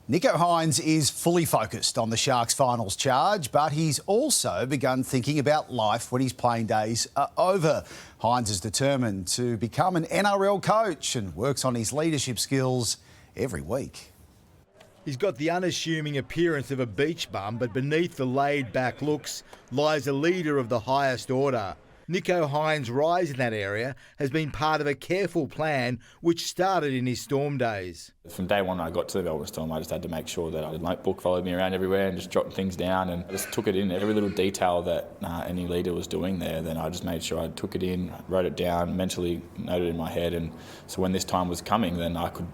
Nicho Hynes is fully focused on the Sharks finals charge, but he's also begun thinking about life when his playing days are over. Hynes is determined to become an NRL coach and works on his leadership skills every week. He's got the unassuming appearance of a beach bum, but beneath the laid-back looks lies a leader of the highest order. Nicho Hynes' rise in that area has been part of a careful plan which started in his Storm days. From day one when I got to the Melbourne Storm, I just had to make sure that the notebook followed me around everywhere and just jotted things down, and I just took it in. Every little detail that any leader was doing there, then I just made sure I took it in, wrote it down, mentally noted it in my head, and so when this time was coming, then I could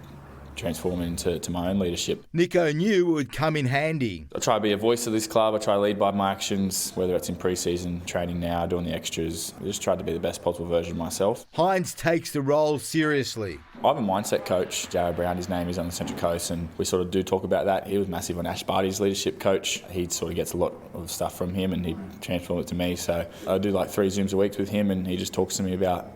transform into my own leadership. Nicho knew it would come in handy. I try to be a voice of this club. I try to lead by my actions, whether it's in pre-season, training now, doing the extras. I just tried to be the best possible version of myself. Hynes takes the role seriously. I have a mindset coach, Jared Brown, his name is, on the Central Coast, and we sort of do talk about that. He was massive on Ash Barty's leadership coach. He sort of gets a lot of stuff from him and he transforms it to me. So I do like 3 Zooms a week with him, and he just talks to me about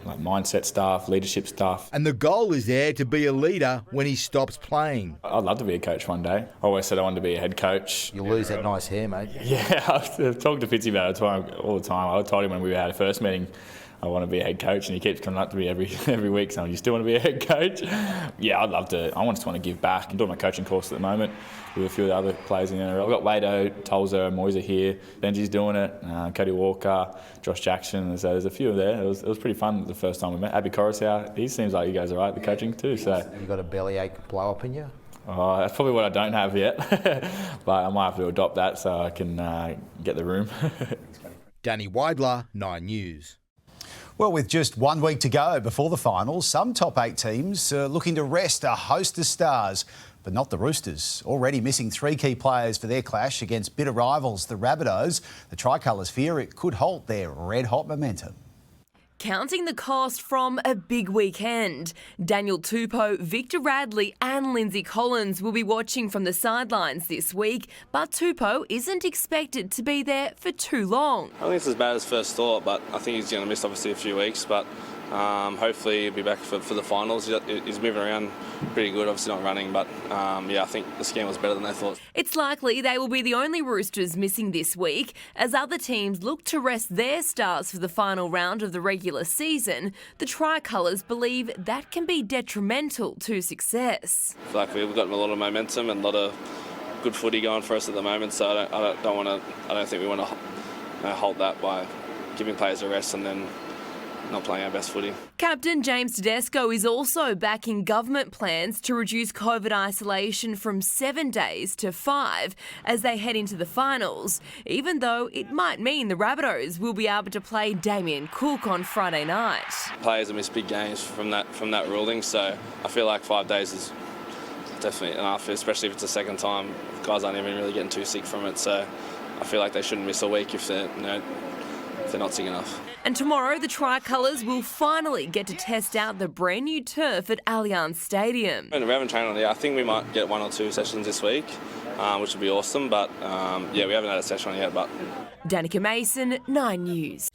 like mindset stuff, leadership stuff. And the goal is there to be a leader when he stops playing. I'd love to be a coach one day. I always said I wanted to be a head coach. You'll lose that nice hair, mate. Yeah, I've talked to Fitzy about it all the time. I told him when we had a first meeting, I want to be a head coach, and he keeps coming up to me every week saying, "You still want to be a head coach?" Yeah, I'd love to. I just want to give back. I'm doing my coaching course at the moment with a few of the other players in the NRL. I've got Lado, Tolza, Moyes here. Benji's doing it. Cody Walker, Josh Jackson. So there's a few there. It was pretty fun the first time we met. Abby Coruscant, he seems like he goes all right at the coaching too. So You got a bellyache blow up in you? Oh, that's probably what I don't have yet, but I might have to adopt that so I can get the room. Danny Weidler, 9 News. Well, with just 1 week to go before the finals, some top 8 teams are looking to rest a host of stars, but not the Roosters. Already missing 3 key players for their clash against bitter rivals, the Rabbitohs. The Tricolours fear it could halt their red-hot momentum. Counting the cost from a big weekend. Daniel Tupou, Victor Radley and Lindsay Collins will be watching from the sidelines this week, but Tupou isn't expected to be there for too long. I don't think it's as bad as first thought, but I think he's going to miss obviously a few weeks, but hopefully he'll be back for the finals. He's moving around pretty good, obviously not running, but yeah, I think the scheme was better than they thought. It's likely they will be the only Roosters missing this week as other teams look to rest their stars for the final round of the regular season. The Tricolours believe that can be detrimental to success. I feel like we've got a lot of momentum and a lot of good footy going for us at the moment, so I don't think we want to halt that by giving players a rest and then not playing our best footy. Captain James Tedesco is also backing government plans to reduce COVID isolation from 7 days to 5 as they head into the finals, even though it might mean the Rabbitohs will be able to play Damien Cook on Friday night. Players have missed big games from that ruling, so I feel like 5 days is definitely enough, especially if it's the second time. Guys aren't even really getting too sick from it, so I feel like they shouldn't miss a week if they're not sick enough. And tomorrow, the Tricolours will finally get to test out the brand new turf at Allianz Stadium. We haven't trained on it yet. I think we might get 1 or 2 sessions this week, which would be awesome, but yeah, we haven't had a session on it yet. But Danica Mason, 9 News.